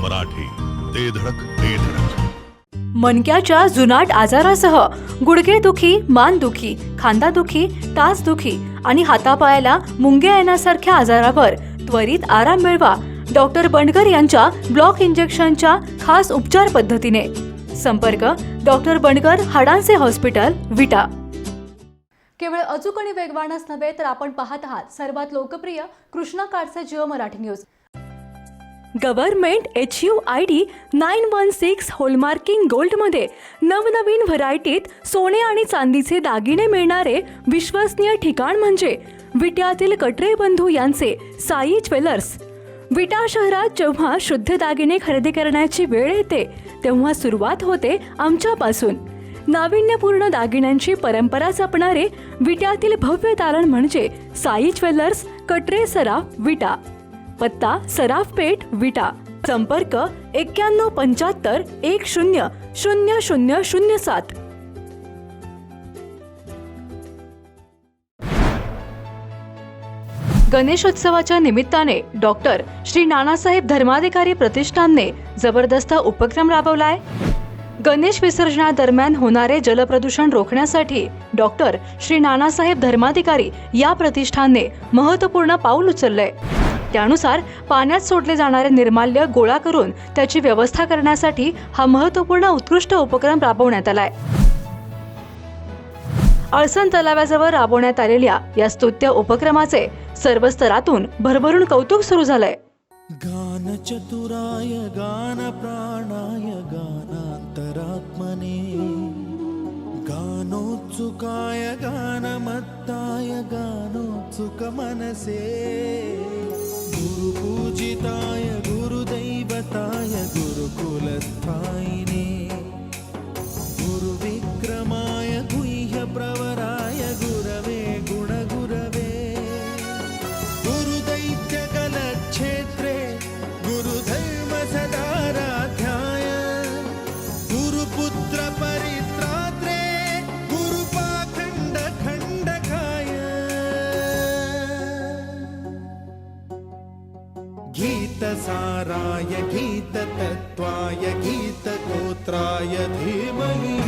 मराठी, ते धडक ते धडक. मणक्याच्या जुनाट आजारासह गुडघेदुखी, मानदुखी, खांदादुखी, टाचदुखी आणि हातापायाला मुंग्या येण्यासारख्या आजारावर त्वरित आराम मिळवा डॉक्टर बंडगर यांच्या ब्लॉक इंजेक्शनच्या खास उपचार पद्धतीने. संपर्क डॉक्टर बंडगर, हाडांचे हॉस्पिटल, विटा. केवळ अचूक आणि वेगवानच नव्हे तर आपण पाहत आहात सर्वात लोकप्रिय कृष्णा कार्डचे Jio Marathi news. Government HUID 916 hallmarking गोल्डमध्ये नवनवीन व्हरायटीत सोने आणि चांदीचे दागिने मिळणारे विश्वसनीय ठिकाण म्हणजे विट्यातील कटरे बंधू यांचे साई ज्वेलर्स. विटा शहरात जेव्हा शुद्ध दागिने खरेदी करण्याची वेळ येते तेव्हा सुरुवात होते आमच्यापासून. नाविन्यपूर्ण दागिन्यांची परंपरा जपणारे विट्यातील भव्य तारण म्हणजे साई ज्वेलर्स, कटरे सराफ, विटा. पत्ता सराफ पेठ, विटा. संपर्क 9175 100007. गणेशोत्सवाच्या निमित्ताने डॉक्टर श्री नानासाहेब धर्माधिकारी प्रतिष्ठानने जबरदस्त उपक्रम राबवलाय. गणेश विसर्जनादरम्यान होणारे जलप्रदूषण रोखण्यासाठी डॉक्टर श्री नानासाहेब धर्माधिकारी या प्रतिष्ठानने महत्त्वपूर्ण पाऊल उचललंय. त्यानुसार पाण्यात सोडले जाणारे निर्माल्य गोळा करून त्याची व्यवस्था करण्यासाठी हा महत्त्वपूर्ण उत्कृष्ट उपक्रम राबवण्यात आलाय. अळसन तलावाजवळ राबवण्यात आलेल्या या स्तुत्य उपक्रमाचे सर्व स्तरातून भरभरून कौतुक सुरू झालंय. गान चतुराय गान प्राणाय गानांतरात्मने गानोत्सुकाय गानमत्ताय गानोत्सुक मनसे गुरुपूजिताय गुरुदैवताय गुरुकुलस्थायिने गुरुविक्रमाय गुह्य प्रवराय गुरवे गुणगुरवे गुरुदैत्यकलक्षेत्रे गुरुधर्म सदाराध्याय गुरुपुत्र परित्रात्रे गुरुपाखंड खंडकाय गीतसाराय गीततत्त्वाय गीतगोत्राय धीमहि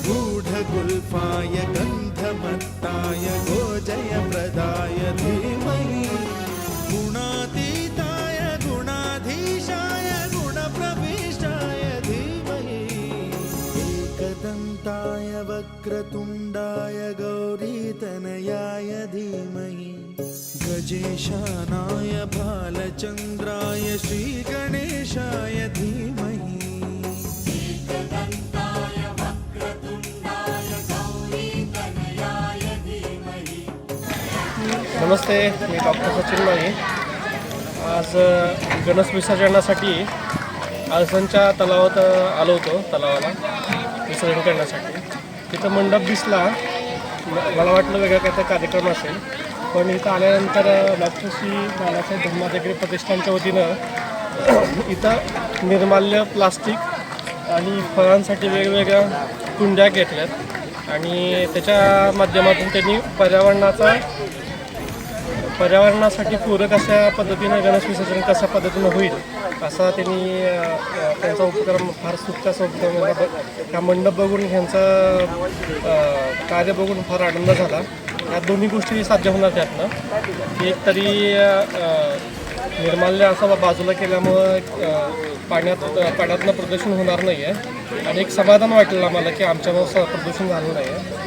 गूढगुल्फाय गन्धमत्ताय गोजयप्रदाय धीमहि गुणातीताय गुणाधीशाय गुणप्रविष्टाय धीमहि एकदन्ताय वक्रतुण्डाय गौरीतनयाय धीमहि गजेशानाय भालचन्द्राय श्रीगणेशाय धीमहि. नमस्ते, मी डॉक्टर सचिन माळी. आज गणेश विसर्जनासाठी आळसनच्या तलावात आलो होतो, तलावाला विसर्जन करण्यासाठी. तिथं मंडप दिसला, मला वाटलं वेगळा काहीतरी कार्यक्रम असेल, पण इथं आल्यानंतर डॉक्टर श्री नानासाहेब धर्माधिकारी प्रतिष्ठानच्या वतीनं इथं निर्माल्य, प्लास्टिक आणि फळांसाठी वेगवेगळ्या कुंड्या घेतल्यात आणि त्याच्या माध्यमातून त्यांनी पर्यावरणासाठी पूरक अशा पद्धतीनं गणेश विसर्जन कशा पद्धतीनं होईल असा त्यांनी त्यांचा उपक्रम फार स्तुत्य असा उपक्रम. हा मंडप बघून ह्यांचं कार्य बघून फार आनंद झाला. या दोन्ही गोष्टी साध्य होणार त्यातनं. एक तरी निर्माल्य असं बाजूला केल्यामुळं पाण्यातनं प्रदूषण होणार नाही आहे आणि एक समाधान वाटलं आम्हाला की आमच्यामुळं प्रदूषण झालं नाही आहे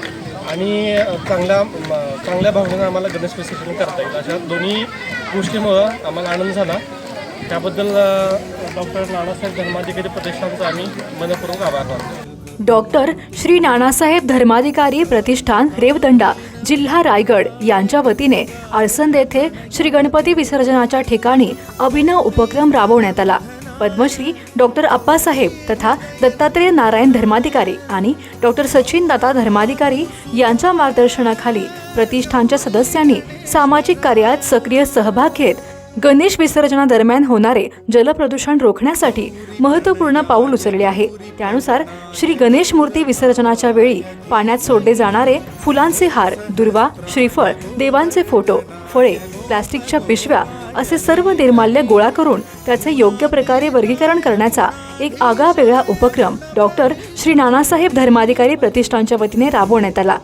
आणि चांगल्या भावनेनं आम्हाला गणेश विसर्जन करता येईल. अशा दोन्ही गोष्टीमुळं आम्हाला आनंद झाला. त्याबद्दल डॉक्टर नानासाहेब धर्माधिकारी प्रतिष्ठानचा आम्ही मनपूर्वक आभार मानतो. डॉक्टर श्री नानासाहेब धर्माधिकारी प्रतिष्ठान, रेवदंडा, जिल्हा रायगड यांच्या वतीने आळसंद येथे श्री गणपती विसर्जनाच्या ठिकाणी अभिनव उपक्रम राबवण्यात आला. पद्मश्री डॉक्टर अप्पासाहेब तथा दत्तात्रेय नारायण धर्माधिकारी आणि डॉक्टर सचिन दादा धर्माधिकारी यांच्या मार्गदर्शनाखाली प्रतिष्ठानच्या सदस्यांनी सामाजिक कार्यात सक्रिय सहभाग घेत गणेश विसर्जनादरम्यान होणारे जलप्रदूषण रोखण्यासाठी महत्त्वपूर्ण पाऊल उचलले आहे. त्यानुसार श्री गणेश मूर्ती विसर्जनाच्या वेळी पाण्यात सोडले जाणारे फुलांचे हार, दुर्वा, श्रीफळ, देवांचे फोटो, फळे, प्लास्टिकच्या पिशव्या असे सर्व निर्माल्य गोळा करून त्याचे योग्य प्रकारे वर्गीकरण करण्याचा एक आगळावेगळा उपक्रम डॉक्टर श्री नानासाहेब धर्माधिकारी प्रतिष्ठानच्या वतीने राबवण्यात आला.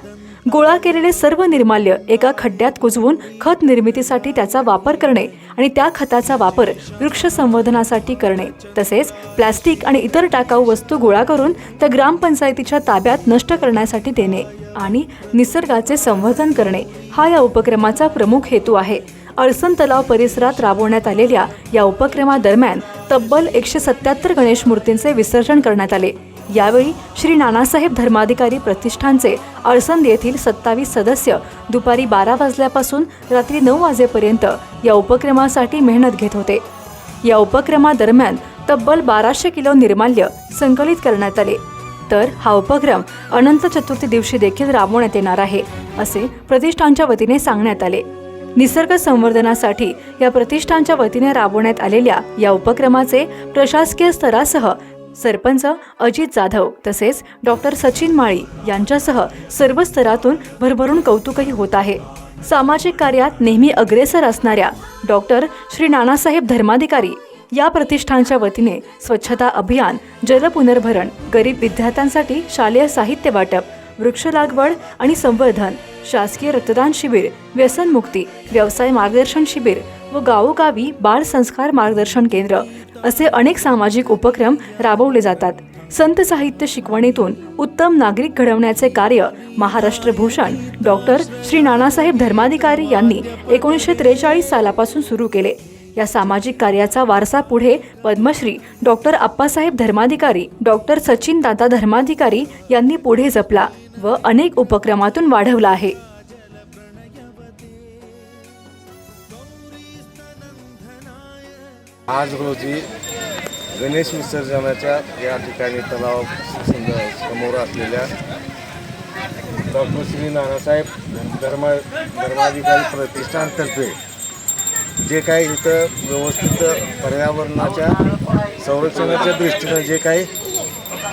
गोळा केलेले सर्व निर्माल्य एका खड्ड्यात कुजवून खत निर्मितीसाठी त्याचा वापर करणे आणि त्या खताचा वापर वृक्ष संवर्धनासाठी करणे, तसेच प्लास्टिक आणि इतर टाकाऊ वस्तू गोळा करून त्या ग्रामपंचायतीच्या ताब्यात नष्ट करण्यासाठी देणे आणि निसर्गाचे संवर्धन करणे हा या उपक्रमाचा प्रमुख हेतू आहे. अळसण तलाव परिसरात राबवण्यात आलेल्या या उपक्रमादरम्यान तब्बल 177 गणेश मूर्तींचे विसर्जन करण्यात आले. यावेळी श्री नानासाहेब धर्माधिकारी प्रतिष्ठानचे अळसंद येथील 27 सदस्य दुपारी 12 वाजल्यापासून रात्री 9 वाजेपर्यंत या उपक्रमासाठी मेहनत घेत होते. या उपक्रमादरम्यान तब्बल 1200 किलो निर्माल्य संकलित करण्यात आले. तर हा उपक्रम अनंत चतुर्थी दिवशी देखील राबवण्यात येणार आहे, असे प्रतिष्ठानच्या वतीने सांगण्यात आले. निसर्ग संवर्धनासाठी या प्रतिष्ठानच्या वतीने राबवण्यात आलेल्या या उपक्रमाचे प्रशासकीय स्तरासह सरपंच अजित जाधव तसेच डॉक्टर सचिन माळी यांच्यासह सर्व स्तरातून भरभरून कौतुकही होत आहे. सामाजिक कार्यात नेहमी अग्रेसर असणाऱ्या डॉक्टर श्री नानासाहेब धर्माधिकारी या प्रतिष्ठानच्या वतीने स्वच्छता अभियान, जल पुनर्भरण, गरीब विद्यार्थ्यांसाठी शालेय साहित्य वाटप, वृक्ष लागवड आणि संवर्धन, शासकीय रक्तदान शिबिर, व्यसनमुक्ती, व्यवसाय मार्गदर्शन शिबिर व गावोगावी बाळ संस्कार मार्गदर्शन केंद्र असे अनेक सामाजिक उपक्रम राबवले जातात. संत साहित्य शिकवणीतून उत्तम नागरिक घडवण्याचे कार्य महाराष्ट्र भूषण डॉक्टर श्री नानासाहेब धर्माधिकारी यांनी 1943 सालापासून सुरू केले. या सामाजिक कार्याचा वारसा पुढे पद्मश्री डॉक्टर आप्पासाहेब धर्माधिकारी, डॉक्टर सचिन दादा धर्माधिकारी यांनी पुढे जपला व अनेक उपक्रमातून वाढवला आहे. आज रोजी गणेश विसर्जनाच्या या ठिकाणी तलाव समोर असलेल्या डॉक्टर श्री नानासाहेब धर्माधिकारी प्रतिष्ठानतर्फे जे काही इथं व्यवस्थित पर्यावरणाच्या संरक्षणाच्या दृष्टीनं जे काही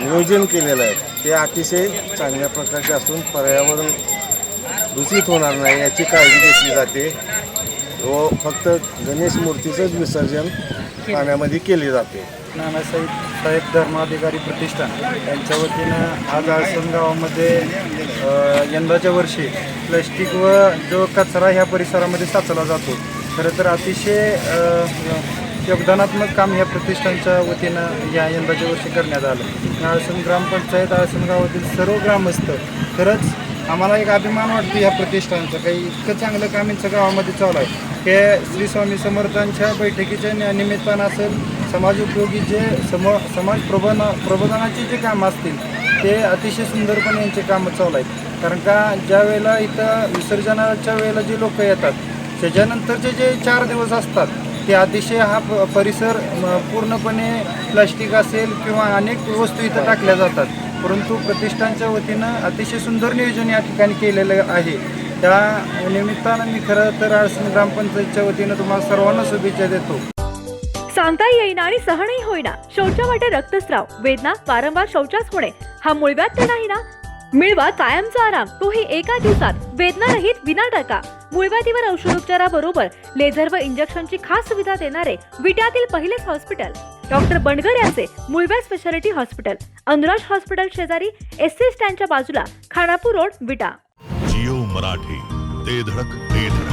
नियोजन केलेलं आहे ते अतिशय चांगल्या प्रकारचे असून पर्यावरण दूषित होणार नाही याची काळजी घेतली जाते व फक्त गणेश मूर्तीचंच विसर्जन पाण्यामध्ये केले जाते. नानासाहेब धर्माधिकारी प्रतिष्ठान यांच्या वतीनं आज अळसण गावामध्ये यंदाच्या वर्षी प्लॅस्टिक व जो कचरा ह्या परिसरामध्ये साचला जातो, खरं तर अतिशय योगदानात्मक काम ह्या प्रतिष्ठानच्या वतीनं या यंदाच्या वर्षी करण्यात आलं. अळसण ग्रामपंचायत, अळसण गावातील सर्व ग्रामस्थ खरंच आम्हाला एक अभिमान वाटतो ह्या प्रतिष्ठानचं, काही इतकं चांगलं काम यांचं गावामध्ये चालू आहे. हे श्री स्वामी समर्थांच्या बैठकीच्या निमित्तानं असेल, समाज उपयोगी जे समाज प्रबोधनाचे जे कामं असतील ते अतिशय सुंदरपणे यांचे कामं चालू आहेत. कारण का ज्या वेळेला इथं विसर्जनाच्या वेळेला जे लोक येतात त्याच्यानंतरचे जे 4 दिवस असतात ते अतिशय हा परिसर पूर्णपणे प्लास्टिक असेल किंवा अनेक वस्तू इथं टाकल्या जातात, परंतु प्रतिष्ठानच्या वतीनं अतिशय सुंदर नियोजन या ठिकाणी केलेलं आहे. त्या निमित्तानं मी खरं तर अळसण ग्रामपंचायतच्या वतीनं तुम्हाला सर्वांना शुभेच्छा देतो. सांगता येईना आणि सहनही होईना, शौचावाटे रक्तस्राव, वेदना, वारंवार शौचास होणे हा मूळव्याध तर नाही ना? मिळवा कायमचा आराम, तोही एका दिवसात, वेदनारहित विना टाका. मूळव्याधीवर औषधोपचाराबरोबर लेझर व इंजेक्शनची खास सुविधा देणारे विट्यातील पहिलेच हॉस्पिटल डॉक्टर बंडगर यांचे मूळव्याध स्पेशालिटी हॉस्पिटल, अनुराज हॉस्पिटल शेजारी एससी स्टँडच्या बाजूला, खानापूर रोड, विटा. जिओ मराठी, ते धडक ते धडक.